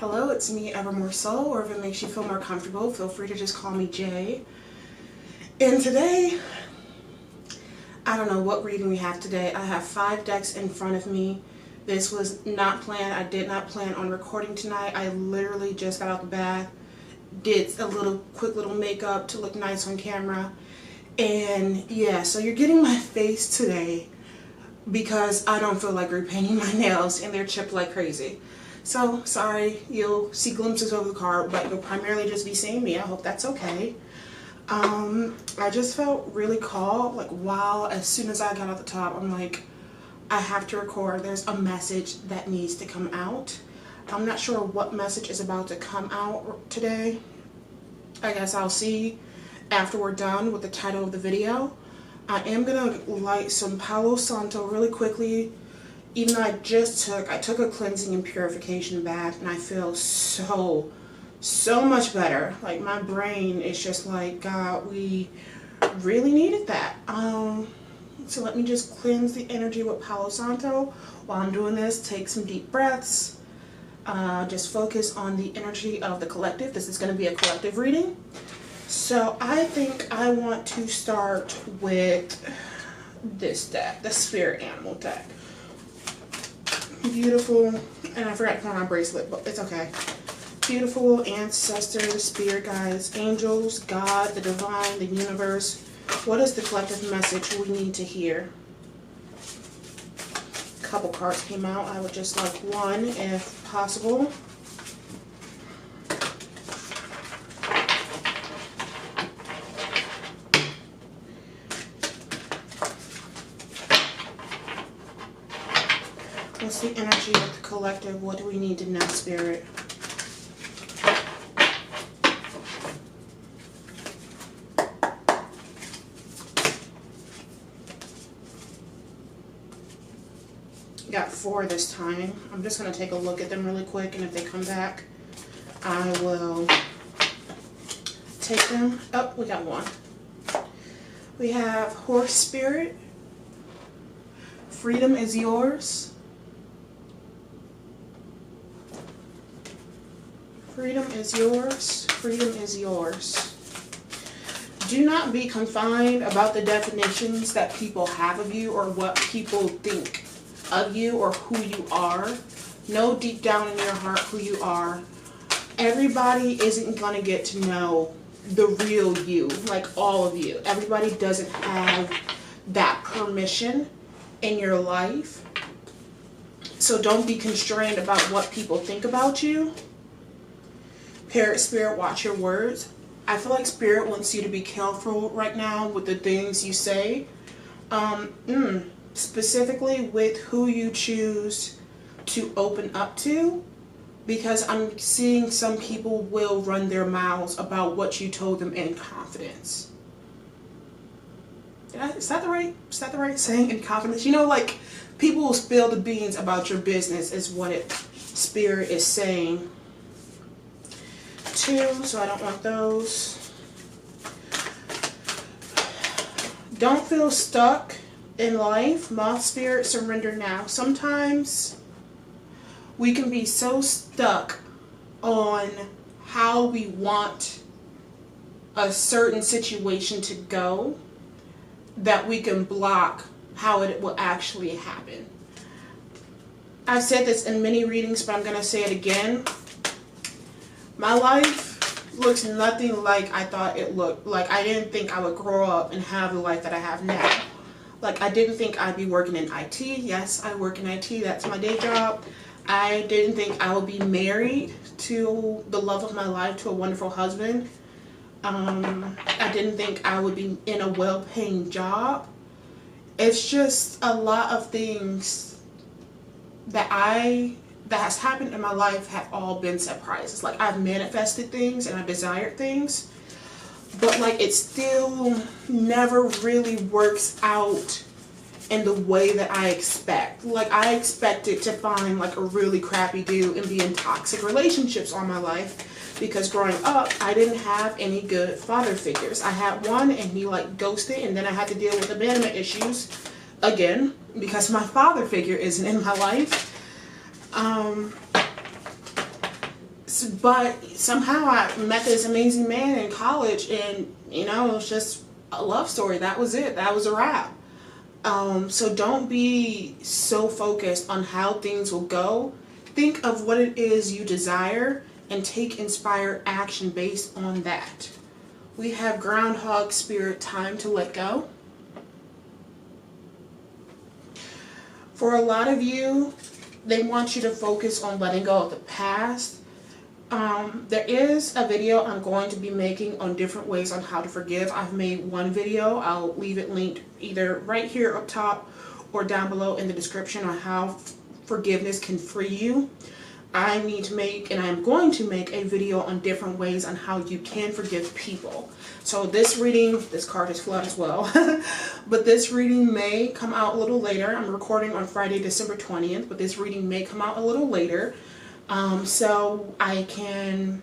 Hello, it's me, Evermore Soul, or if it makes you feel more comfortable, feel free to just call me Jay. And today, I don't know what reading we have today. I have 5 decks in front of me. This was not planned. I did not plan on recording tonight. I literally just got out the bath, did a quick little makeup to look nice on camera. And yeah, so you're getting my face today because I don't feel like repainting my nails and they're chipped like crazy. So, sorry, you'll see glimpses of the card, but you'll primarily just be seeing me. I hope that's okay. I just felt really called, like, wow, as soon as I got out the top, I'm like, I have to record. There's a message that needs to come out. I'm not sure what message is about to come out today. I guess I'll see after we're done with the title of the video. I am going to light some Palo Santo really quickly. Even though I took a cleansing and purification bath, and I feel so much better. Like, my brain is just like, God, we really needed that. So let me just cleanse the energy with Palo Santo. While I'm doing this, take some deep breaths. Just focus on the energy of the collective. This is going to be a collective reading. So I think I want to start with this deck, the Spirit Animal deck. Beautiful, and I forgot to put on my bracelet, but it's okay. Beautiful ancestors, spirit guides, angels, God, the divine, the universe. What is the collective message we need to hear? A couple cards came out. I would just like one if possible. What's the energy of the collective? What do we need to know, Spirit? Got 4 this time. I'm just going to take a look at them really quick, and if they come back, I will take them. Oh, we got 1. We have Horse Spirit. Freedom is yours. Freedom is yours. Freedom is yours. Do not be confined about the definitions that people have of you or what people think of you or who you are. Know deep down in your heart who you are. Everybody isn't going to get to know the real you, like all of you. Everybody doesn't have that permission in your life. So don't be constrained about what people think about you. Parrot Spirit, watch your words. I feel like Spirit wants you to be careful right now with the things you say. Specifically with who you choose to open up to. Because I'm seeing some people will run their mouths about what you told them in confidence. Is that the right saying, in confidence? You know, like, people will spill the beans about your business is what Spirit is saying. 2, so I don't want those. Don't feel stuck in life. Moth Spirit, surrender now. Sometimes we can be so stuck on how we want a certain situation to go that we can block how it will actually happen. I've said this in many readings, but I'm going to say it again. My life looks nothing like I thought it looked. Like, I didn't think I would grow up and have the life that I have now. Like, I didn't think I'd be working in IT. Yes, I work in IT. That's my day job. I didn't think I would be married to the love of my life, to a wonderful husband. I didn't think I would be in a well-paying job. It's just a lot of things that has happened in my life have all been surprises. Like, I've manifested things and I've desired things, but like, it still never really works out in the way that I expect. Like, I expected to find like a really crappy dude and be in toxic relationships all my life, because growing up I didn't have any good father figures. I had one and he like ghosted, and then I had to deal with abandonment issues again because my father figure isn't in my life. But somehow I met this amazing man in college, and you know, it was just a love story. That was it. That was a wrap. So don't be so focused on how things will go. Think of what it is you desire and take inspired action based on that. We have Groundhog Spirit, time to let go. For a lot of you, they want you to focus on letting go of the past. There is a video I'm going to be making on different ways on how to forgive. I've made one video. I'll leave it linked either right here up top or down below in the description on how forgiveness can free you. I need to make, and I'm going to make, a video on different ways on how you can forgive people. So this reading, this card is flood as well, but this reading may come out a little later. I'm recording on Friday, December 20th, but this reading may come out a little later. So I can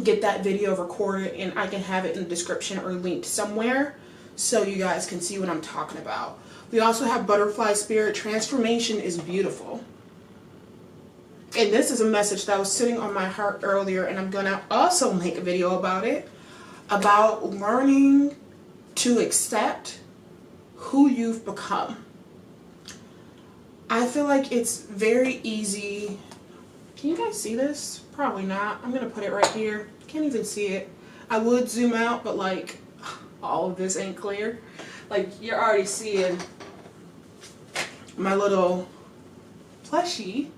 get that video recorded and I can have it in the description or linked somewhere so you guys can see what I'm talking about. We also have Butterfly Spirit. Transformation is beautiful. And this is a message that was sitting on my heart earlier, and I'm going to also make a video about it, about learning to accept who you've become. I feel like it's very easy. Can you guys see this? Probably not. I'm going to put it right here. Can't even see it. I would zoom out, but like all of this ain't clear. Like you're already seeing my little plushie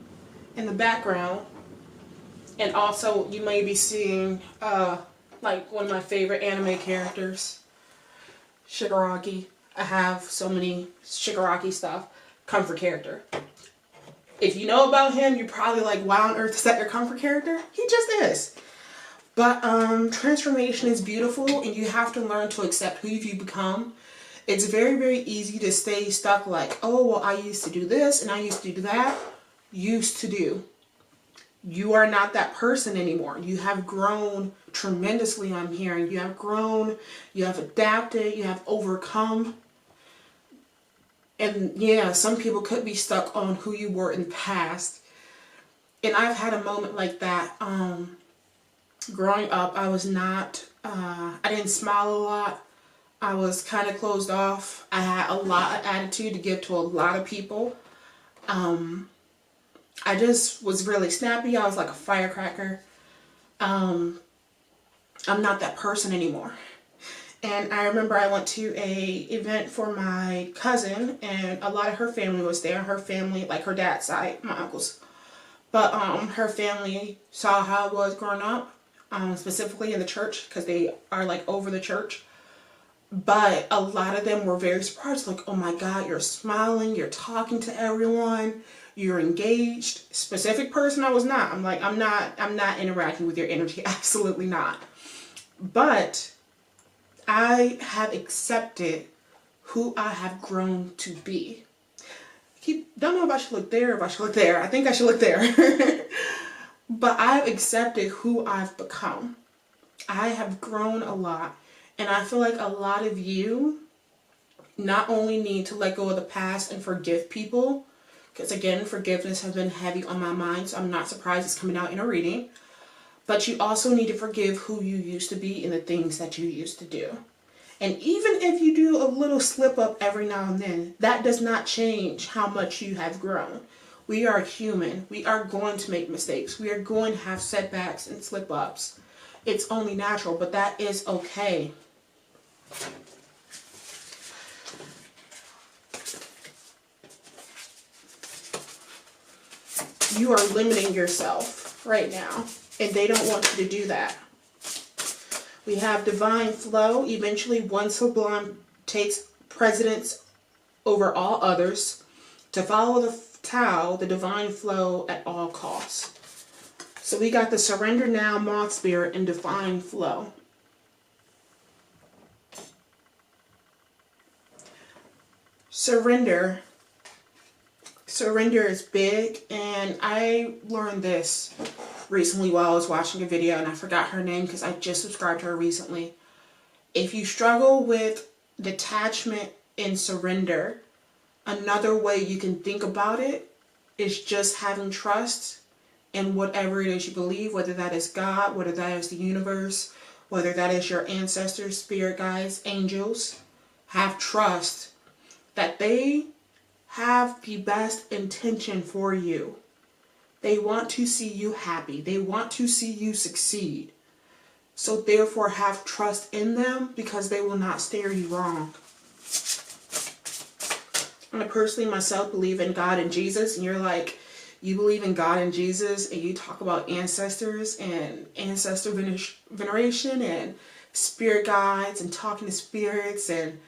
in the background, and also you may be seeing like one of my favorite anime characters, Shigaraki. I have so many Shigaraki stuff. Comfort character. If you know about him, you're probably like, why on earth is that your comfort character? He just is. But transformation is beautiful, and you have to learn to accept who you become. It's very, very easy to stay stuck like, oh, well, I used to do this and I used to do that. Used to do. You are not that person anymore. You have grown tremendously, I'm hearing. You have grown, you have adapted, you have overcome. And yeah, some people could be stuck on who you were in the past. And I've had a moment like that. Growing up, I was not, I didn't smile a lot. I was kind of closed off. I had a lot of attitude to give to a lot of people. I just was really snappy. I was like a firecracker. I'm not that person anymore. And I remember I went to a event for my cousin, and a lot of her family was there. Her family, like her dad's side, my uncles. But her family saw how I was growing up, specifically in the church, because they are like over the church. But a lot of them were very surprised, like, oh my God, you're smiling, you're talking to everyone, you're engaged. Specific person I was not. I'm like, I'm not interacting with your energy, absolutely not. But I have accepted who I have grown to be. Don't know if I should look there or if I should look there. I think I should look there. But I've accepted who I've become. I have grown a lot. And I feel like a lot of you not only need to let go of the past and forgive people, because again, forgiveness has been heavy on my mind, so I'm not surprised it's coming out in a reading, but you also need to forgive who you used to be and the things that you used to do. And even if you do a little slip up every now and then, that does not change how much you have grown. We are human. We are going to make mistakes. We are going to have setbacks and slip ups. It's only natural, but that is okay. You are limiting yourself right now, and they don't want you to do that. We have divine flow. Eventually, one sublime takes precedence over all others. To follow the Tao, the divine flow at all costs. So we got the surrender now, moth spirit, and divine flow. Surrender. Surrender is big, and I learned this recently while I was watching a video, and I forgot her name because I just subscribed to her recently. If you struggle with detachment and surrender, another way you can think about it is just having trust in whatever it is you believe, whether that is God, whether that is the universe, whether that is your ancestors, spirit guides, angels. Have trust that they have the best intention for you. They want to see you happy. They want to see you succeed. So therefore have trust in them, because they will not steer you wrong. I personally myself believe in God and Jesus, and you're like, you believe in God and Jesus, and you talk about ancestors and ancestor veneration and spirit guides and talking to spirits and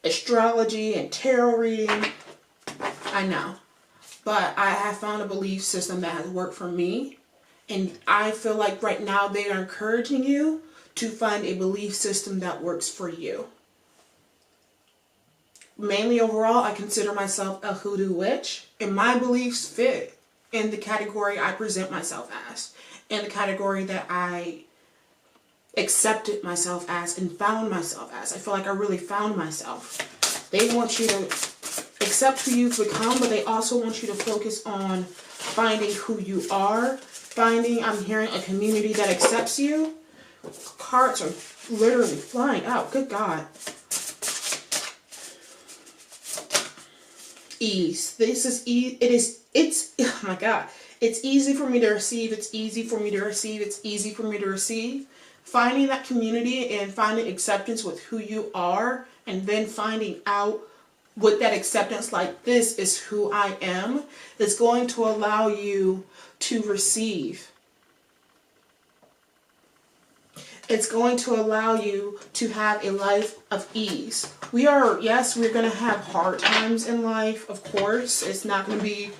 astrology and tarot reading. I know. But I have found a belief system that has worked for me. And I feel like right now they are encouraging you to find a belief system that works for you. Mainly overall, I consider myself a hoodoo witch. And my beliefs fit in the category I present myself as. In the category that I accepted myself as and found myself as. I feel like I really found myself. They want you to accept who you've become, but they also want you to focus on finding who you are. Finding, I'm hearing, a community that accepts you. Cards are literally flying out. Good God. Ease. This is it's, oh my God. It's easy for me to receive. It's easy for me to receive. It's easy for me to receive. Finding that community and finding acceptance with who you are, and then finding out with that acceptance, like, this is who I am, is going to allow you to receive. It's going to allow you to have a life of ease. Yes, we're going to have hard times in life, of course. It's not going to be,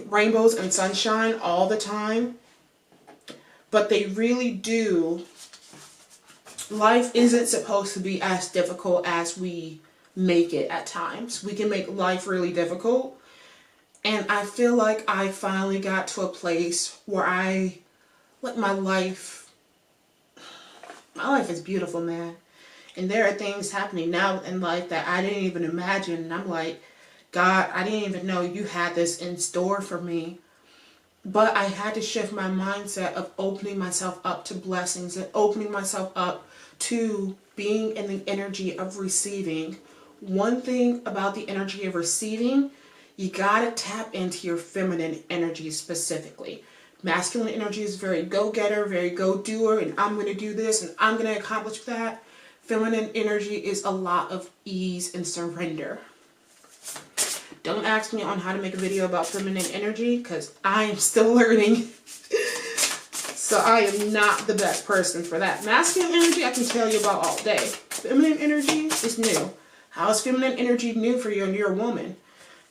rainbows and sunshine all the time. But they really do. Life isn't supposed to be as difficult as we make it at times. We can make life really difficult. And I feel like I finally got to a place where my life is beautiful, man. And there are things happening now in life that I didn't even imagine. And I'm like, God, I didn't even know you had this in store for me. But I had to shift my mindset of opening myself up to blessings and opening myself up to being in the energy of receiving. One thing about the energy of receiving, you gotta tap into your feminine energy specifically. Masculine energy is very go-getter, very go-doer, and I'm gonna do this and I'm gonna accomplish that. Feminine energy is a lot of ease and surrender. Don't ask me on how to make a video about feminine energy, because I am still learning. So I am not the best person for that. Masculine energy I can tell you about all day. Feminine energy is new. How is feminine energy new for you and you're a woman?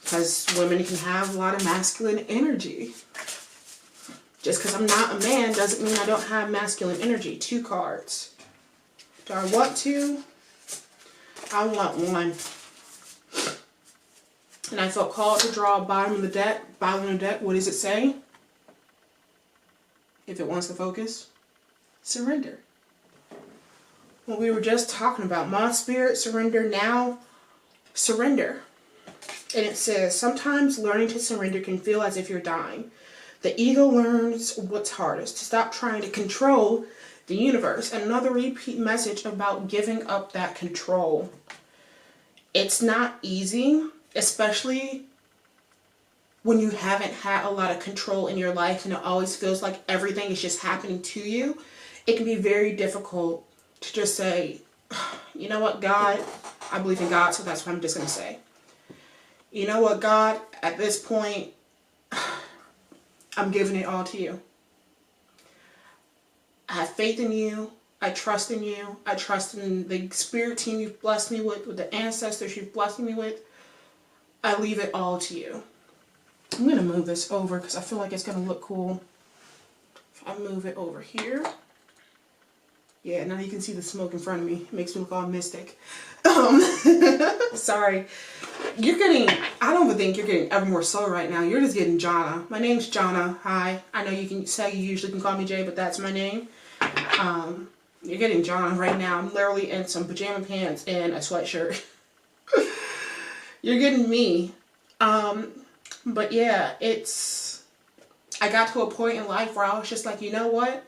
Because women can have a lot of masculine energy. Just because I'm not a man doesn't mean I don't have masculine energy. 2 cards. Do I want 2? I want 1. And I felt called to draw bottom of the deck. Bottom of the deck, what does it say? If it wants to focus, surrender. What we were just talking about, my spirit, surrender now, surrender. And it says, sometimes learning to surrender can feel as if you're dying. The ego learns what's hardest, to stop trying to control the universe. Another repeat message about giving up that control. It's not easy, especially when you haven't had a lot of control in your life and it always feels like everything is just happening to you. It can be very difficult to just say, you know what, God, I believe in God, so that's what I'm just going to say. You know what, God, at this point, I'm giving it all to you. I have faith in you. I trust in you. I trust in the spirit team you've blessed me with the ancestors you've blessed me with. I leave it all to you. I'm going to move this over because I feel like it's going to look cool. If I move it over here. Yeah, now you can see the smoke in front of me. It makes me look all mystic. Sorry. You're getting, I don't even think you're getting Evermore Soul right now. You're just getting Jana. My name's Jana. Hi. I know you can say you usually can call me Jay, but that's my name. You're getting Jana right now. I'm literally in some pajama pants and a sweatshirt. You're getting me. But yeah, it's I got to a point in life where I was just like, you know what?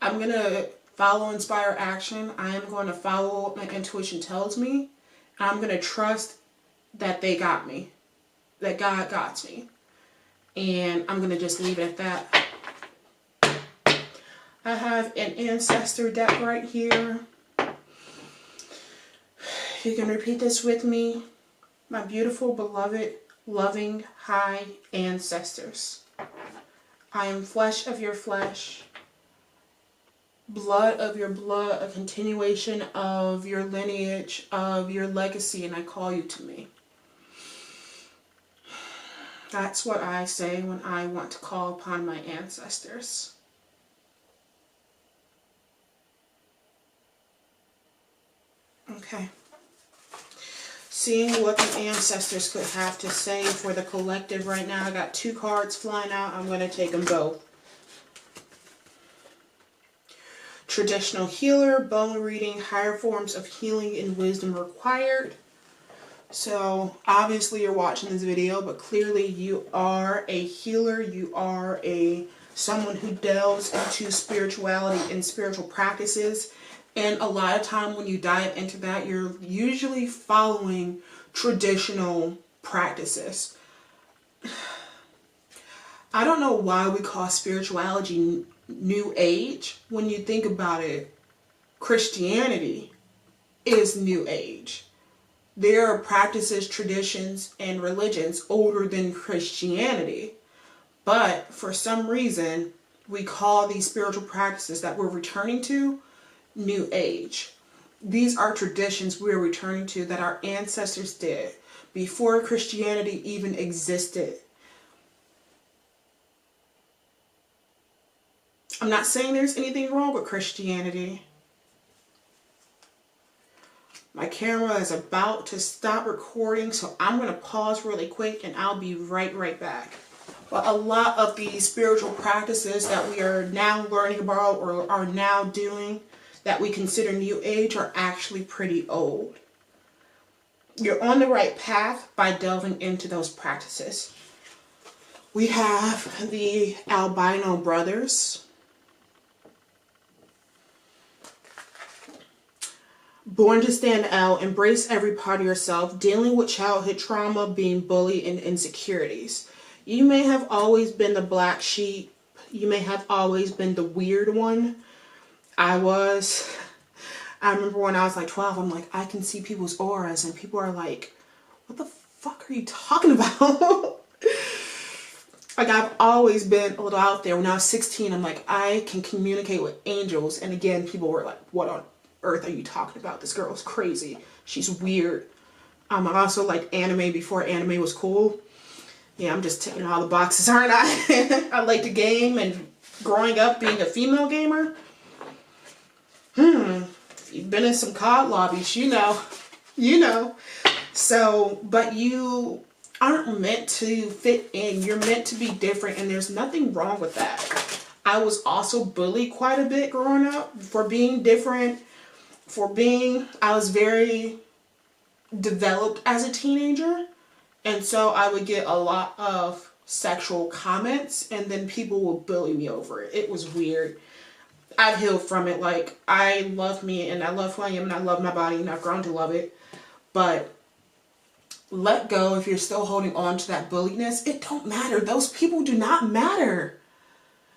I'm going to follow inspire action. I am going to follow what my intuition tells me. I'm going to trust that they got me. That God got me. And I'm going to just leave it at that. I have an ancestor deck right here. You can repeat this with me. My beautiful, beloved, loving, high ancestors. I am flesh of your flesh, blood of your blood, a continuation of your lineage, of your legacy, and I call you to me. That's what I say when I want to call upon my ancestors. Okay. Seeing what the ancestors could have to say for the collective right now. I got 2 cards flying out. I'm going to take them both. Traditional healer, bone reading, higher forms of healing and wisdom required. So obviously you're watching this video, but clearly you are a healer. You are someone who delves into spirituality and spiritual practices. And a lot of time when you dive into that, you're usually following traditional practices. I don't know why we call spirituality New Age. When you think about it, Christianity is New Age. There are practices, traditions, and religions older than Christianity. But for some reason, we call these spiritual practices that we're returning to New Age. These are traditions we're returning to that our ancestors did before Christianity even existed. I'm not saying there's anything wrong with Christianity. My camera is about to stop recording, so I'm going to pause really quick and I'll be right back. But a lot of these spiritual practices that we are now learning about or are now doing that we consider New Age are actually pretty old. You're on the right path by delving into those practices. We have the albino brothers. Born to stand out, embrace every part of yourself, dealing with childhood trauma, being bullied, and insecurities. You may have always been the black sheep. You may have always been the weird one. I remember when I was like 12, I'm like, I can see people's auras and people are like, what the fuck are you talking about? Like, I've always been a little out there. When I was 16, I'm like, I can communicate with angels. And again, people were like, what on earth are you talking about? This girl is crazy. She's weird. I also liked anime before anime was cool. Yeah, I'm just ticking all the boxes, aren't I? I like to game, and growing up being a female gamer, if you've been in some COD lobbies, you know. So, but you aren't meant to fit in. You're meant to be different, and there's nothing wrong with that. I was also bullied quite a bit growing up for being different, I was very developed as a teenager, and so I would get a lot of sexual comments, and then people would bully me over it. It was weird. I've healed from it. Like, I love me, and I love who I am, and I love my body, and I've grown to love it. But let go if you're still holding on to that bulliness. It don't matter. Those people do not matter.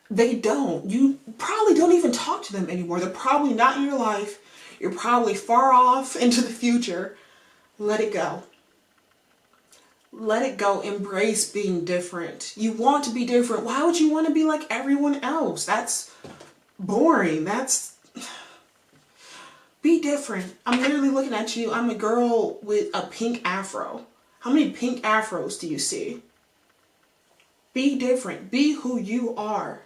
They don't. You probably don't even talk to them anymore. They're probably not in your life. You're probably far off into the future. Let it go. Let it go. Embrace being different. You want to be different. Why would you want to be like everyone else? That's boring. Be different. I'm literally looking at you. I'm a girl with a pink afro. How many pink afros do you see? Be different. Be who you are.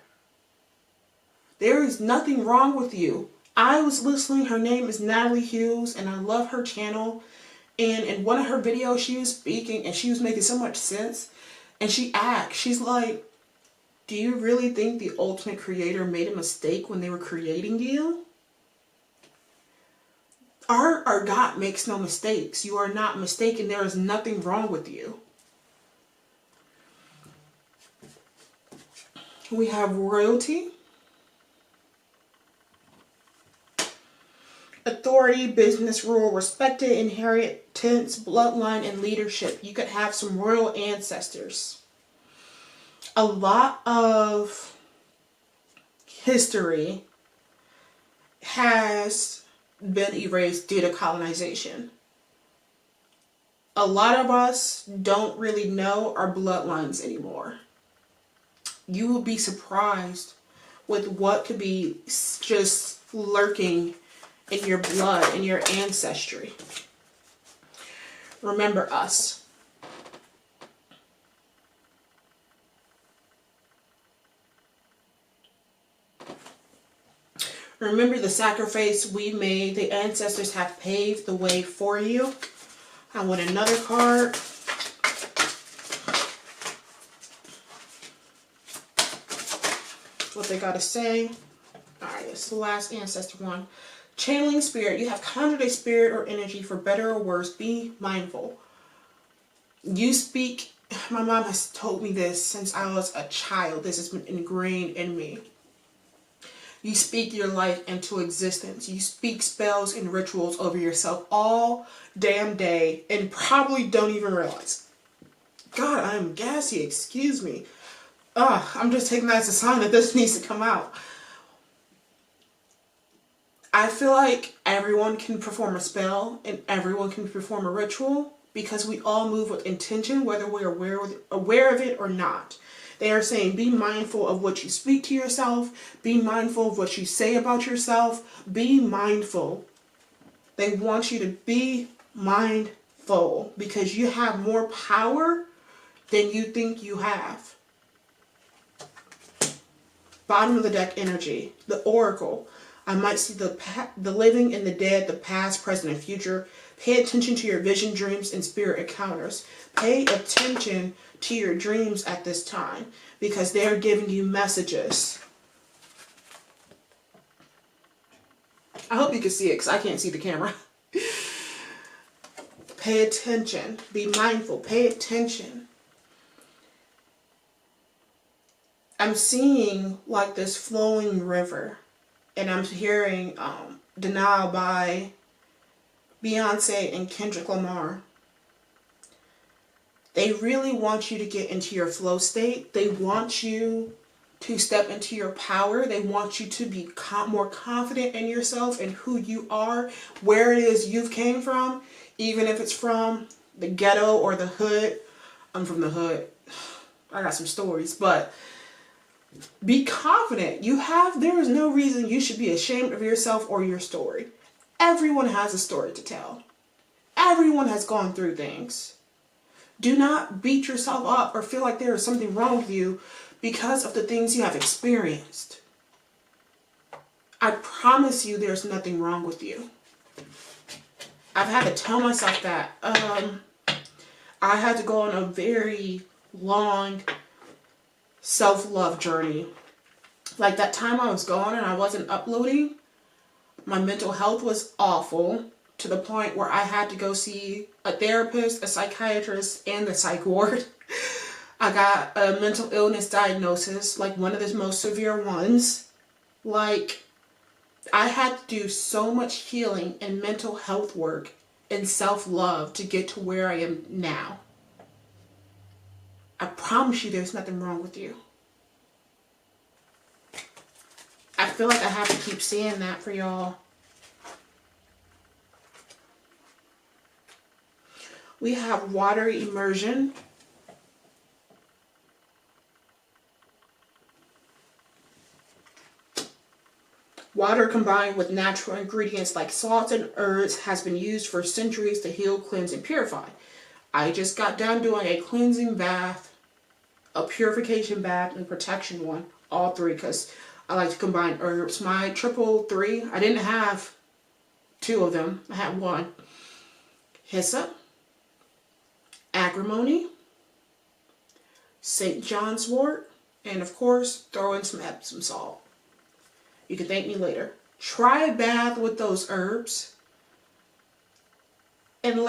There is nothing wrong with you. I was listening. Her name is Natalie Hughes, and I love her channel. And in one of her videos, she was speaking, and she was making so much sense. And she's like, do you really think the ultimate creator made a mistake when they were creating you? Our God makes no mistakes. You are not mistaken. There is nothing wrong with you. We have royalty, authority, business rule, respected inheritance, bloodline, and leadership. You could have some royal ancestors. A lot of history has been erased due to colonization. A lot of us don't really know our bloodlines anymore. You will be surprised with what could be just lurking in your blood, in your ancestry. Remember us. Remember the sacrifice we made. The ancestors have paved the way for you. I want another card. What they gotta say. Alright, it's the last ancestor one. Channeling spirit. You have conjured a spirit or energy, for better or worse. Be mindful. You speak. My mom has told me this since I was a child. This has been ingrained in me. You speak your life into existence. You speak spells and rituals over yourself all damn day and probably don't even realize. God, I'm gassy. Excuse me. I'm just taking that as a sign that this needs to come out. I feel like everyone can perform a spell and everyone can perform a ritual because we all move with intention, whether we're aware of it or not. They are saying be mindful of what you speak to yourself. Be mindful of what you say about yourself. Be mindful. They want you to be mindful because you have more power than you think you have. Bottom of the deck energy, the oracle. I might see the living and the dead, the past, present, and future. Pay attention to your vision, dreams, and spirit encounters. Pay attention to your dreams at this time because they're giving you messages. I hope you can see it because I can't see the camera. Pay attention. Be mindful. Pay attention. I'm seeing like this flowing river, and I'm hearing Denial by Beyonce and Kendrick Lamar. They really want you to get into your flow state. They want you to step into your power. They want you to be more confident in yourself and who you are, where it is you've came from, even if it's from the ghetto or the hood. I'm from the hood. I got some stories, but be confident. There is no reason you should be ashamed of yourself or your story. Everyone has a story to tell. Everyone has gone through things. Do not beat yourself up or feel like there is something wrong with you because of the things you have experienced. I promise you there's nothing wrong with you. I've had to tell myself that. I had to go on a very long self-love journey. Like that time I was gone and I wasn't uploading, my mental health was awful to the point where I had to go see a therapist, a psychiatrist, and the psych ward. I got a mental illness diagnosis, like one of the most severe ones. Like, I had to do so much healing and mental health work and self-love to get to where I am now. I promise you there's nothing wrong with you. I feel like I have to keep saying that for y'all. We have water immersion. Water combined with natural ingredients like salts and herbs has been used for centuries to heal, cleanse, and purify. I just got done doing a cleansing bath, a purification bath, and protection one. All three because I like to combine herbs. My triple three, I didn't have two of them. I had one. Hyssop, agrimony, St. John's wort, and of course, throw in some Epsom salt. You can thank me later. Try a bath with those herbs and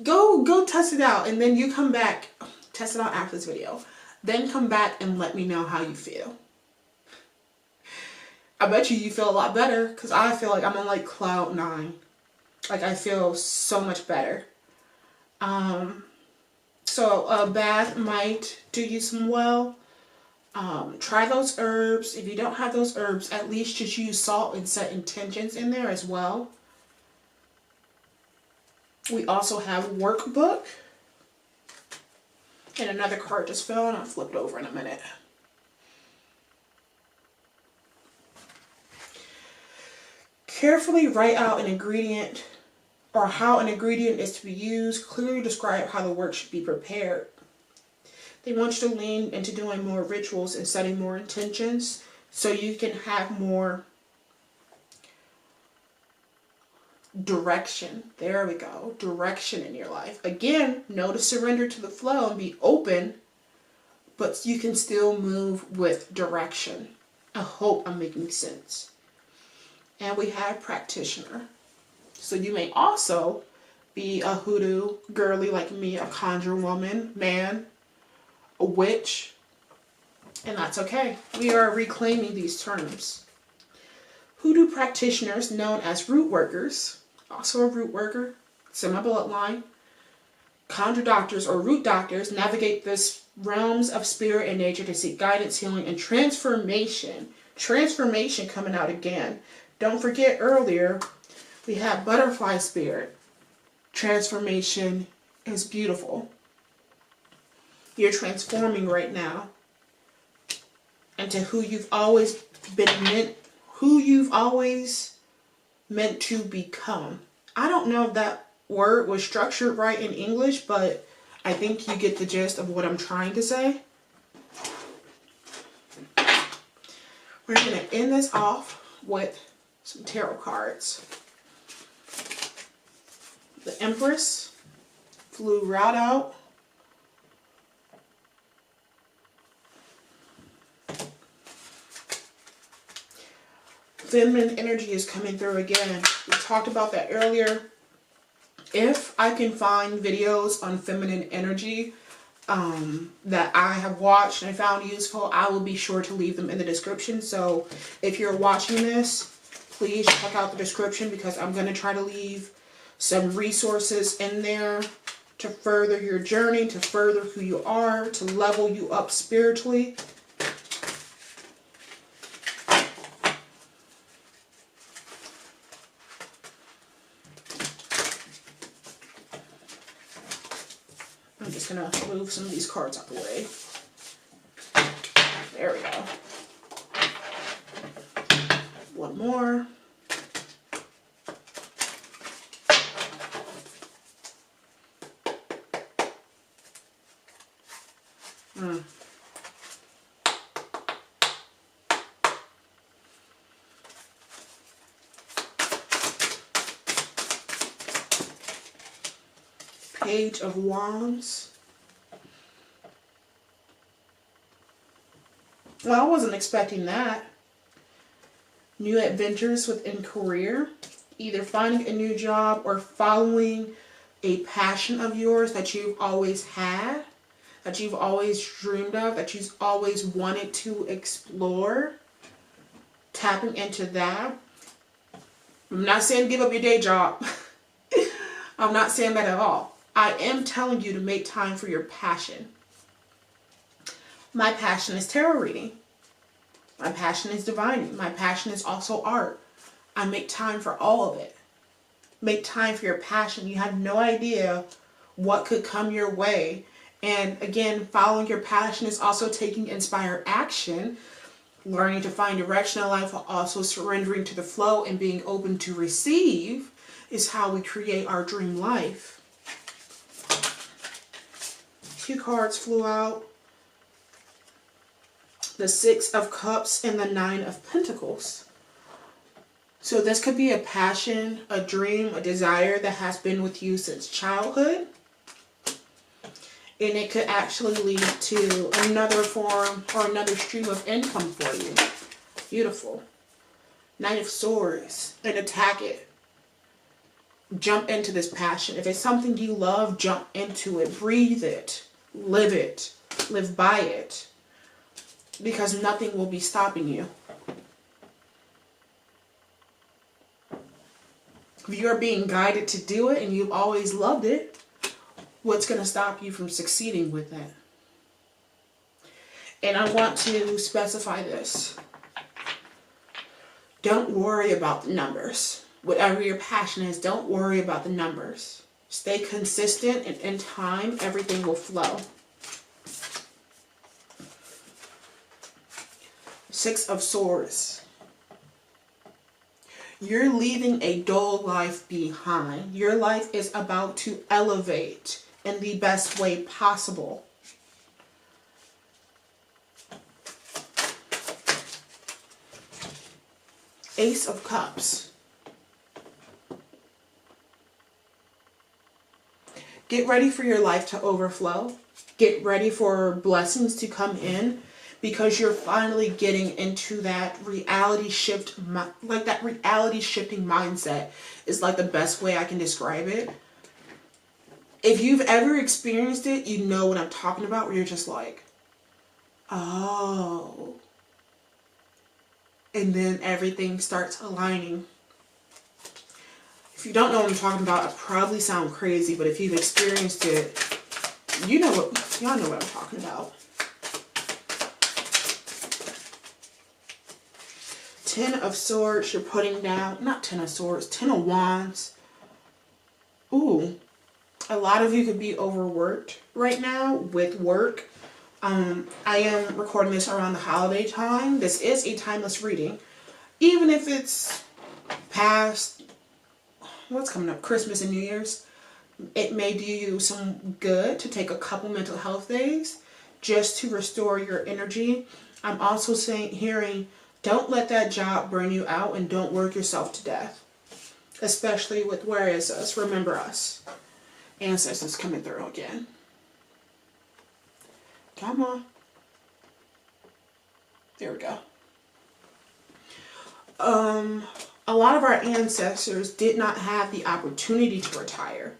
go test it out, and then you come back, test it out after this video. Then come back and let me know how you feel. I bet you feel a lot better, because I feel like I'm on like cloud 9. Like I feel so much better. So a bath might do you some well. Try those herbs. If you don't have those herbs, at least just use salt and set intentions in there as well. We also have workbook. And another card just fell and I'll flip it over in a minute. Carefully write out an ingredient or how an ingredient is to be used. Clearly describe how the work should be prepared. They want you to lean into doing more rituals and setting more intentions so you can have more direction. There we go. Direction in your life. Again, know to surrender to the flow and be open, but you can still move with direction. I hope I'm making sense. And we have practitioner. So you may also be a hoodoo girly like me, a conjure woman, man, a witch, and that's okay. We are reclaiming these terms. Hoodoo practitioners, known as root workers, also a root worker, it's in my bloodline. Conjure doctors or root doctors navigate this realms of spirit and nature to seek guidance, healing, and transformation. Transformation coming out again. Don't forget earlier, we have butterfly spirit. Transformation is beautiful. You're transforming right now into who you've always been meant to become. I don't know if that word was structured right in English, but I think you get the gist of what I'm trying to say. We're going to end this off with some tarot cards. The Empress flew right out. Feminine energy is coming through again. We talked about that earlier. If I can find videos on feminine energy that I have watched and I found useful, I will be sure to leave them in the description. So if you're watching this, please check out the description because I'm going to try to leave some resources in there to further your journey, to further who you are, to level you up spiritually. I'm just going to move some of these cards out the way. There we go. One more. Page of Wands. Well, I wasn't expecting that. New adventures within career. Either finding a new job or following a passion of yours that you've always had, that you've always dreamed of, that you've always wanted to explore. Tapping into that. I'm not saying give up your day job. I'm not saying that at all. I am telling you to make time for your passion. My passion is tarot reading. My passion is divining. My passion is also art. I make time for all of it. Make time for your passion. You have no idea what could come your way. And again, following your passion is also taking inspired action, learning to find direction in life while also surrendering to the flow and being open to receive is how we create our dream life. 2 cards flew out. The 6 of Cups and the 9 of Pentacles. So this could be a passion, a dream, a desire that has been with you since childhood. And it could actually lead to another form or another stream of income for you. Beautiful. Knight of Swords. And attack it. Jump into this passion. If it's something you love, jump into it. Breathe it. Live it. Live by it. Because nothing will be stopping you. If you're being guided to do it and you've always loved it, what's going to stop you from succeeding with that? And I want to specify this. Don't worry about the numbers. Whatever your passion is, don't worry about the numbers. Stay consistent, and in time, everything will flow. Six of Swords. You're leaving a dull life behind. Your life is about to elevate in the best way possible. Ace of Cups. Get ready for your life to overflow. Get ready for blessings to come in, because you're finally getting into that reality shift, like that reality shifting mindset is like the best way I can describe it. If you've ever experienced it, you know what I'm talking about, where you're just like, oh. And then everything starts aligning. If you don't know what I'm talking about, I probably sound crazy, but if you've experienced it, y'all know what I'm talking about. 10 of Swords, you're putting down, not 10 of Swords, 10 of Wands. Ooh, a lot of you could be overworked right now with work. I am recording this around the holiday time. This is a timeless reading. Even if it's past, what's coming up, Christmas and New Year's, it may do you some good to take a couple mental health days just to restore your energy. I'm also hearing, don't let that job burn you out, and don't work yourself to death. Especially with where is us, remember us. Ancestors coming through again. Come on. There we go. A lot of our ancestors did not have the opportunity to retire.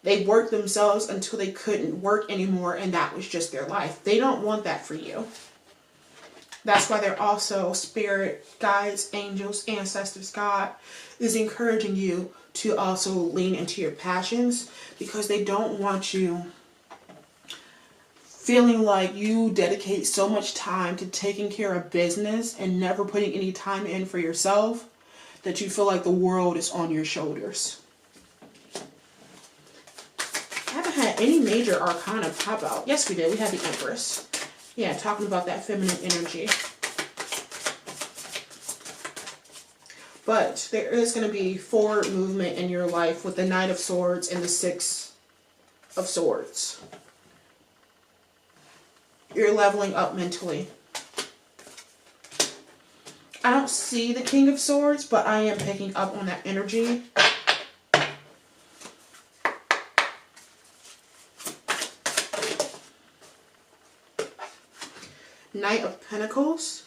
They worked themselves until they couldn't work anymore, and that was just their life. They don't want that for you. That's why they're also spirit, guides, angels, ancestors, God is encouraging you to also lean into your passions, because they don't want you feeling like you dedicate so much time to taking care of business and never putting any time in for yourself that you feel like the world is on your shoulders. I haven't had any major arcana pop out. Yes, we did. We had the Empress. Yeah, talking about that feminine energy. But there is going to be forward movement in your life with the Knight of Swords and the Six of Swords. You're leveling up mentally. I don't see the King of Swords, but I am picking up on that energy. Knight of Pentacles.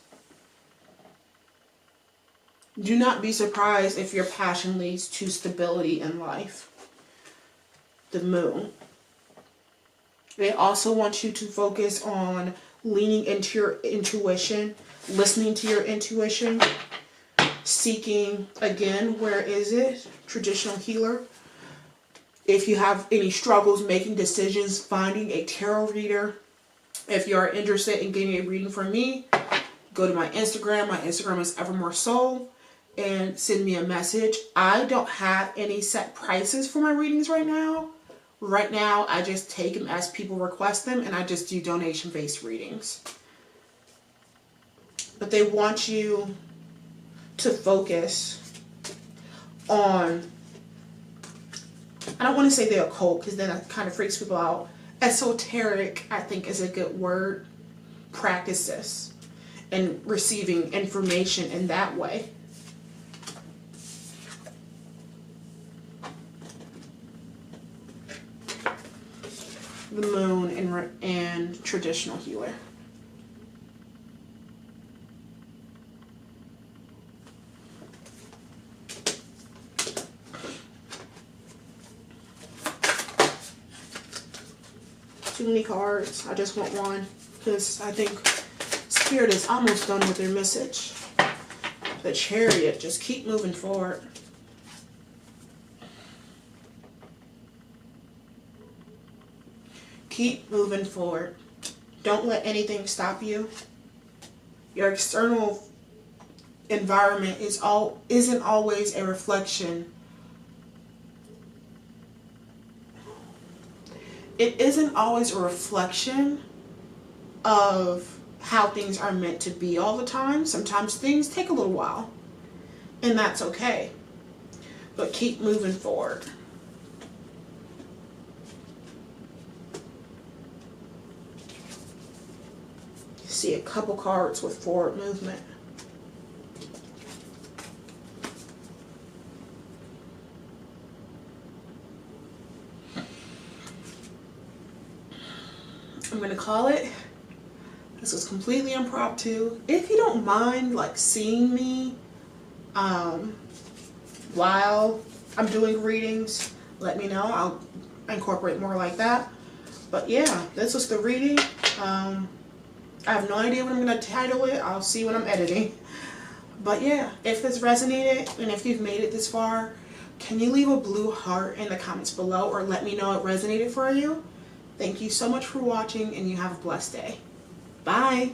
Do not be surprised if your passion leads to stability in life. The Moon. They also want you to focus on leaning into your intuition, listening to your intuition, seeking, again, where is it? Traditional healer. If you have any struggles making decisions, finding a tarot reader. If you are interested in getting a reading from me, go to my Instagram. My Instagram is EvermoreSoul, and send me a message. I don't have any set prices for my readings right now. Right now, I just take them as people request them, and I just do donation-based readings. But they want you to focus on, I don't want to say the occult, because then that kind of freaks people out. Esoteric, I think, is a good word. Practice this and receiving information in that way. The Moon and traditional healer. Too many cards. I just want one, because I think Spirit is almost done with their message. The Chariot, just keep moving forward. Keep moving forward. Don't let anything stop you. Your external environment isn't always a reflection. It isn't always a reflection of how things are meant to be all the time. Sometimes things take a little while, and that's okay. But keep moving forward. You see a couple cards with forward movement. I'm gonna call it. This was completely impromptu. If you don't mind like seeing me while I'm doing readings, let me know. I'll incorporate more like that. But yeah, this was the reading. I have no idea what I'm gonna title it. I'll see when I'm editing. But yeah, if this resonated and if you've made it this far, can you leave a blue heart in the comments below or let me know it resonated for you? Thank you so much for watching, and you have a blessed day. Bye.